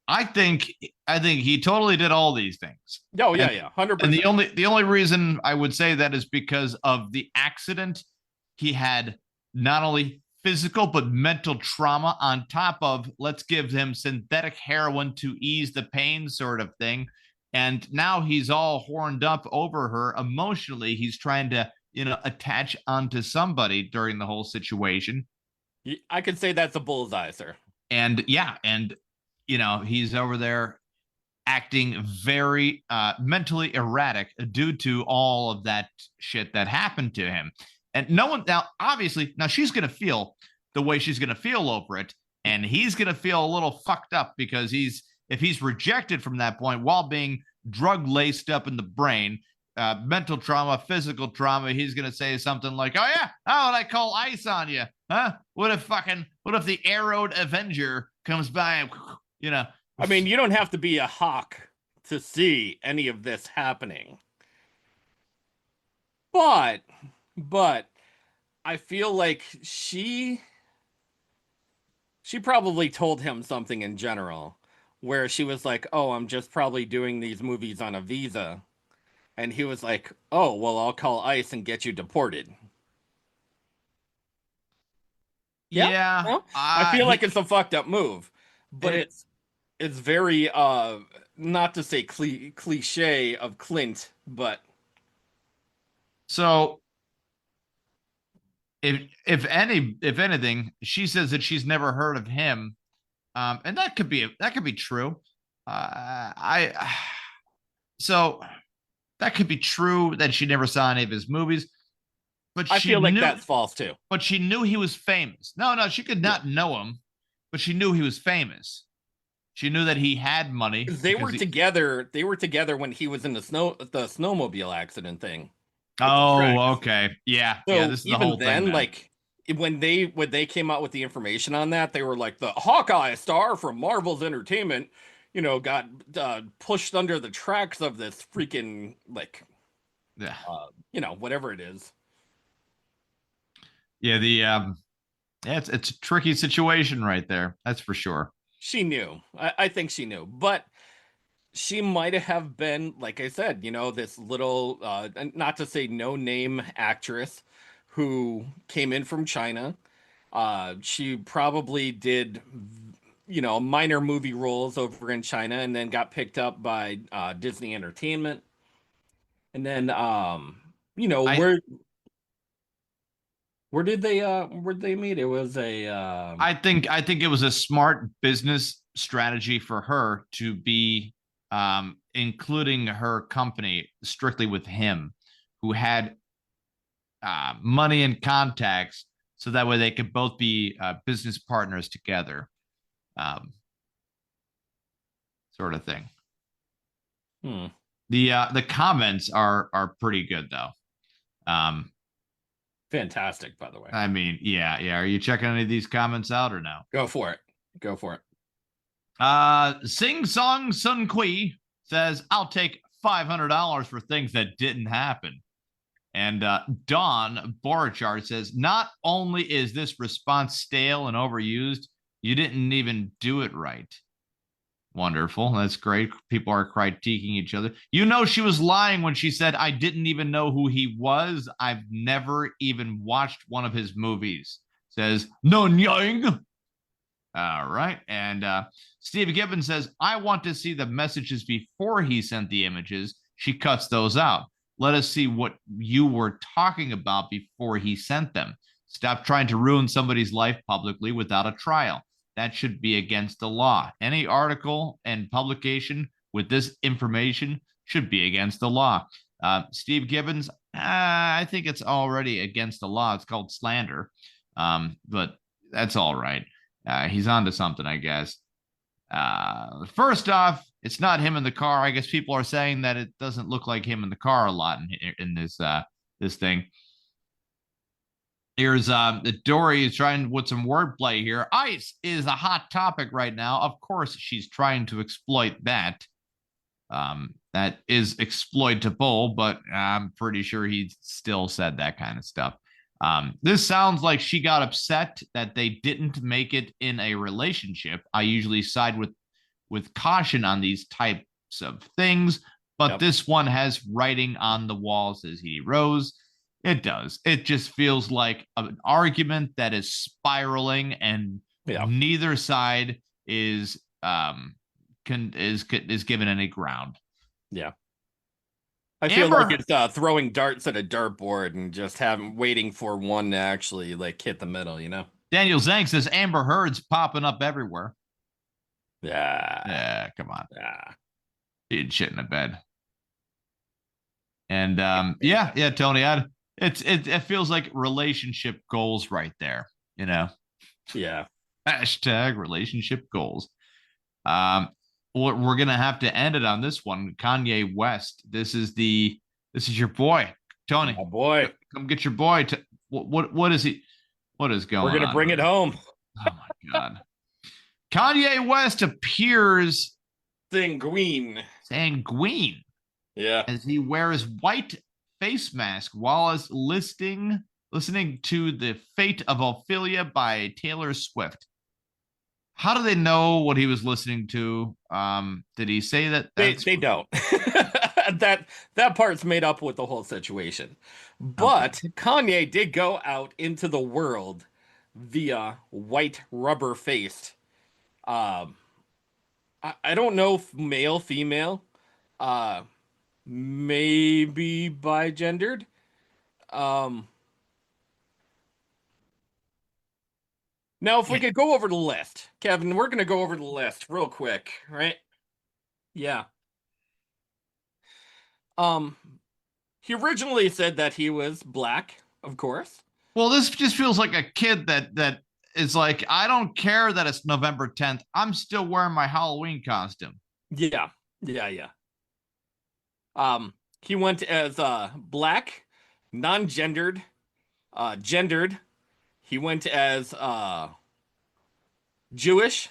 I think he totally did all these things. Oh yeah, 100%. And the only reason I would say that is because of the accident. He had not only physical but mental trauma on top of, let's give him synthetic heroin to ease the pain sort of thing. And now he's all horned up over her emotionally. He's trying to, attach onto somebody during the whole situation. I could say that's a bullseye, sir. And he's over there acting very mentally erratic due to all of that shit that happened to him. And no one now, obviously, she's going to feel the way she's going to feel over it. And he's going to feel a little fucked up because if he's rejected from that point while being drug laced up in the brain, mental trauma, physical trauma, he's going to say something like, "Oh yeah, how would I call ice on you? Huh? What if the arrowed Avenger comes by and, I mean, you don't have to be a hawk to see any of this happening. But I feel like she probably told him something in general where she was like, "Oh, I'm just probably doing these movies on a visa." And he was like, "Oh, well, I'll call ICE and get you deported." Yeah. Well, I feel like it's a fucked up move, but it's very not to say cliche of Clint, but so if anything, she says that she's never heard of him, and that could be true. So that could be true that she never saw any of his movies, but I feel like that's false too. But she knew he was famous. No, she could not know him, but she knew he was famous. She knew that he had money. They were together. They were together when he was in the snowmobile accident thing. Oh, okay. Yeah. So yeah, this is the whole then, thing. Like when they came out with the information on that, they were like, the Hawkeye star from Marvel's Entertainment, got pushed under the tracks of this freaking whatever it is. Yeah, it's a tricky situation right there. That's for sure. She knew. I think she knew, but she might have been, like I said, this little, not to say no name actress who came in from China. She probably did, minor movie roles over in China, and then got picked up by Disney Entertainment. And then I where did they meet? It was a I think it was a smart business strategy for her to be including her company strictly with him, who had money and contacts, so that way they could both be business partners together, sort of thing. The comments are pretty good though. Fantastic, by the way. I mean, yeah. Are you checking any of these comments out or no? Go for it. Go for it. Sing Song Sun Kui says, I'll take $500 for things that didn't happen. And Don Borchard says, not only is this response stale and overused, you didn't even do it right. Wonderful. That's great. People are critiquing each other. She was lying when she said, I didn't even know who he was. I've never even watched one of his movies. Says, no nyang. All right. And Steve Gibbons says, I want to see the messages before he sent the images. She cuts those out. Let us see what you were talking about before he sent them. Stop trying to ruin somebody's life publicly without a trial. That should be against the law. Any article and publication with this information should be against the law. Steve Gibbons, I think it's already against the law. It's called slander, but that's all right. He's onto something, I guess. First off, it's not him in the car. I guess people are saying that it doesn't look like him in the car a lot in this thing. Here's Dory is trying with some wordplay here. ICE is a hot topic right now. Of course, she's trying to exploit that. That is exploitable, but I'm pretty sure he still said that kind of stuff. This sounds like she got upset that they didn't make it in a relationship. I usually side with caution on these types of things, but this one has writing on the wall, says he rose. It does. It just feels like an argument that is spiraling, and neither side is given any ground. Yeah. I feel like it's throwing darts at a dartboard and just waiting for one to actually hit the middle, Daniel Zank says Amber Heard's popping up everywhere. Yeah. Come on. Yeah. Eating shit in a bed. And Tony, it feels like relationship goals right there, Yeah. Hashtag relationship goals. We're gonna have to end it on this one. Kanye West. This is your boy, Tony. My boy. Come get your boy. What is he? What is going on? We're gonna bring it home. Oh my god. Kanye West appears sanguine. Yeah. As he wears white face mask while listening to The Fate of Ophelia by Taylor Swift. How do they know what he was listening to? Did he say that? They don't. that part's made up with the whole situation. But Kanye did go out into the world via white rubber faced. I don't know if male, female, maybe bigendered. Now, if we could go over the list, Kevin, we're going to go over the list real quick, right? Yeah. He originally said that he was black, of course. Well, this just feels like a kid that is like, I don't care that it's November 10th. I'm still wearing my Halloween costume. Yeah. He went as black, non-gendered, gendered. He went as Jewish,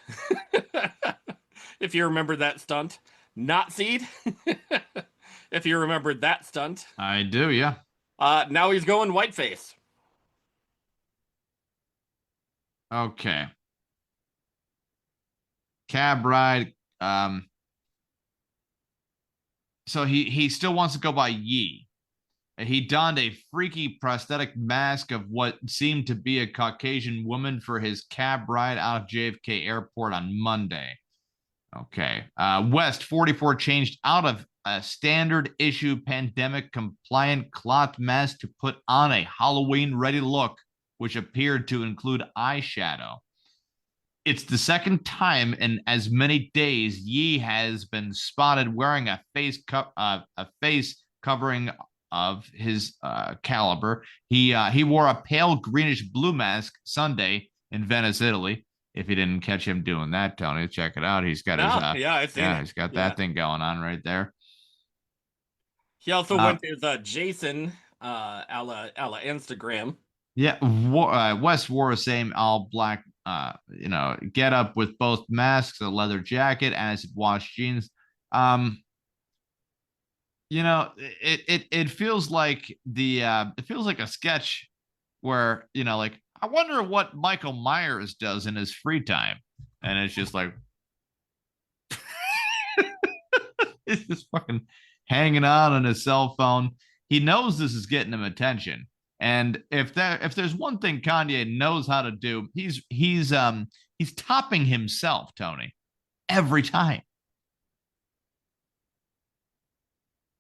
if you remember that stunt. Nazi, if you remembered that stunt. I do, yeah. Now he's going whiteface. Okay. Cab ride. So he still wants to go by Yee. He donned a freaky prosthetic mask of what seemed to be a Caucasian woman for his cab ride out of JFK Airport on Monday. Okay. West 44 changed out of a standard issue pandemic compliant cloth mask to put on a Halloween ready look, which appeared to include eyeshadow. It's the second time in as many days Yee has been spotted wearing a face covering of his caliber. He wore a pale greenish blue mask Sunday in Venice, Italy. If you didn't catch him doing that, Tony, check it out. He's got he's got that thing going on right there. He also went to the Jason a la Instagram. Yeah, West wore the same all black get up with both masks, a leather jacket, acid wash jeans. It feels like it feels like a sketch where, like, I wonder what Michael Myers does in his free time. And it's just like it's just fucking hanging out on his cell phone. He knows this is getting him attention. And if there's one thing Kanye knows how to do, he's topping himself, Tony, every time.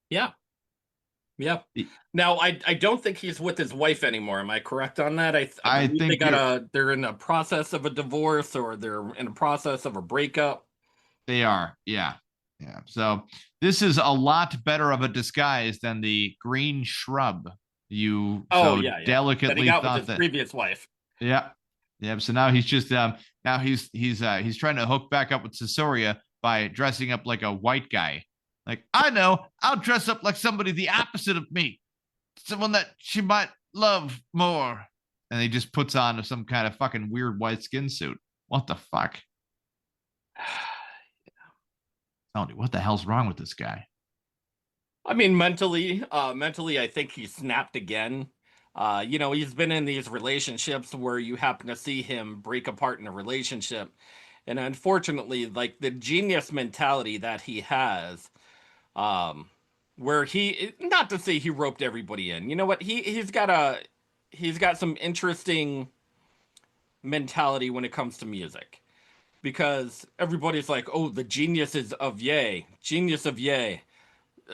Yeah. Yeah. Now, I don't think he's with his wife anymore. Am I correct on that? I think they're in a process of a divorce, or they're in a process of a breakup. They are. Yeah. Yeah. So this is a lot better of a disguise than the green shrub delicately that he got thought with his previous wife. Yeah. Yeah. So now he's just he's trying to hook back up with Caesarea by dressing up like a white guy. Like, I know, I'll dress up like somebody the opposite of me, someone that she might love more. And he just puts on some kind of fucking weird white skin suit. What the fuck? Tony, what the hell's wrong with this guy? I mean, mentally, I think he snapped again. He's been in these relationships where you happen to see him break apart in a relationship. And unfortunately, like, the genius mentality that he has, where he, not to say he roped everybody in, you know what, he's got some interesting mentality when it comes to music, because everybody's like, oh, the genius of Ye,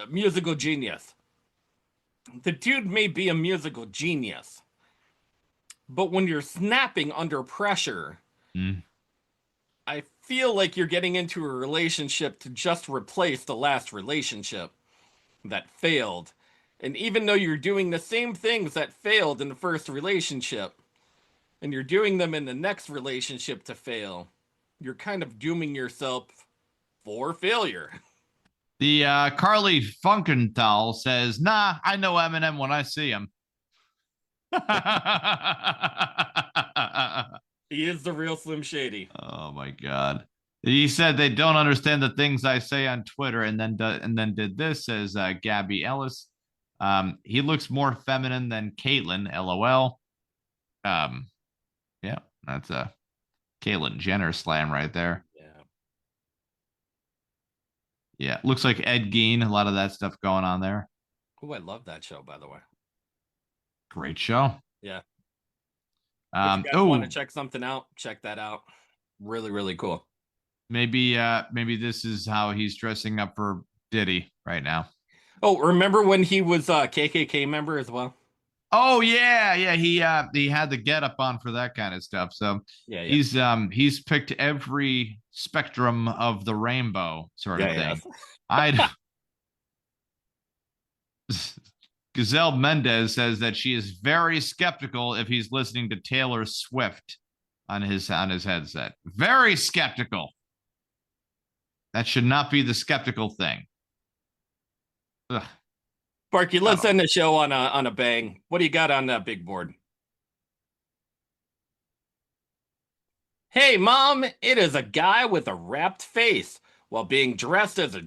musical genius. The dude may be a musical genius, but when you're snapping under pressure, I feel like you're getting into a relationship to just replace the last relationship that failed. And even though you're doing the same things that failed in the first relationship, and you're doing them in the next relationship to fail, you're kind of dooming yourself for failure. The Carly Funkenthal says, nah, I know Eminem when I see him. He is the real Slim Shady. Oh my God. He said they don't understand the things I say on Twitter, and then did this, says Gabby Ellis. He looks more feminine than Caitlyn, LOL. Yeah, that's a Caitlyn Jenner slam right there. Yeah, looks like Ed Gein, a lot of that stuff going on there. Oh, I love that show, by the way. Great show. Yeah. If you guys want to check something out, check that out. Really, really cool. Maybe this is how he's dressing up for Diddy right now. Oh, remember when he was a KKK member as well? Oh yeah. He had the get up on for that kind of stuff. So yeah. He's picked every spectrum of the rainbow sort of thing. Gazelle Mendez says that she is very skeptical if he's listening to Taylor Swift on his headset. Very skeptical. That should not be the skeptical thing. Ugh. Sparky, let's end the show on a bang. What do you got on that big board? Hey, Mom, it is a guy with a wrapped face while being dressed as a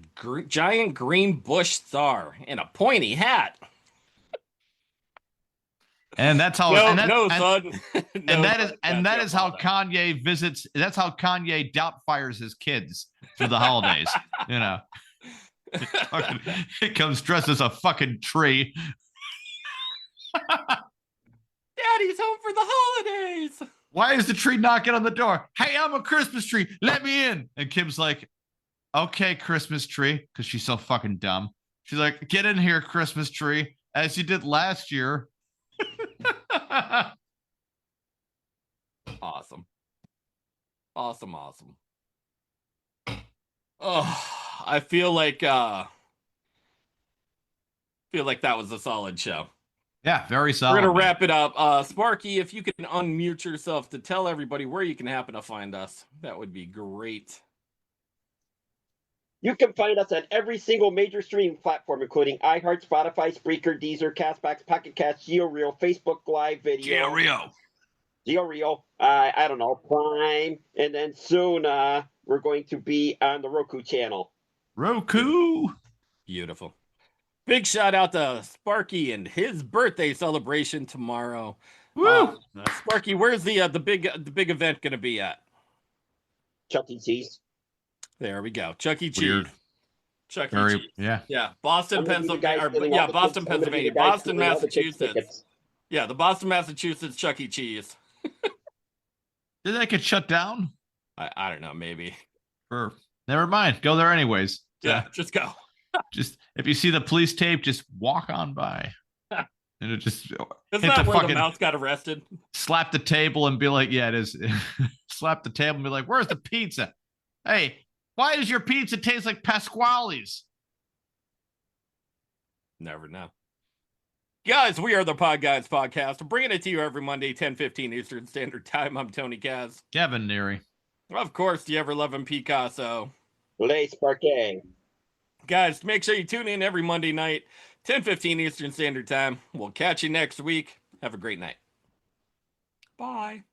giant green bush star in a pointy hat. And that's how son. That is how Kanye visits. That's how Kanye doubtfires his kids for the holidays. It comes dressed as a fucking tree. Daddy's home for the holidays. Why is the tree knocking on the door? Hey, I'm a Christmas tree. Let me in. And Kim's like, okay, Christmas tree, because she's so fucking dumb. She's like, get in here, Christmas tree, as you did last year. Awesome. Oh, I feel like that was a solid show. Yeah, very solid. We're gonna wrap it up. Sparky, if you can unmute yourself to tell everybody where you can happen to find us, that would be great. You can find us on every single major streaming platform, including iHeart, Spotify, Spreaker, Deezer, Castbox, Pocket Cast, GeoReel, Facebook Live Video. GeoReel. I don't know, Prime. And then soon we're going to be on the Roku channel. Roku. Beautiful. Big shout out to Sparky and his birthday celebration tomorrow. Woo! Sparky, where's the big event going to be at? Chuck E. Cheese. There we go. Chuck E. Cheese. Weird. Chuck E. Very, Cheese. Yeah. Yeah. Boston, Pennsylvania. Boston, Pennsylvania. Boston, Massachusetts. Yeah, the Boston, Massachusetts Chuck E. Cheese. Did that get shut down? I don't know, maybe. Never mind. Go there anyways. Yeah, just go. Just if you see the police tape, just walk on by. And it just Isn't that where the mouse got arrested? Slap the table and be like, yeah, it is. Slap the table and be like, where's the pizza? Hey, why does your pizza taste like Pasquale's? Never know. Guys, we are the Podguyz Podcast. Bringing it to you every Monday, 10:15 Eastern Standard Time. I'm Tony Kaz. Kevin Neary. Of course, the ever-loving Picasso. Les Sparkay. Guys, make sure you tune in every Monday night, 10:15 Eastern Standard Time. We'll catch you next week. Have a great night. Bye.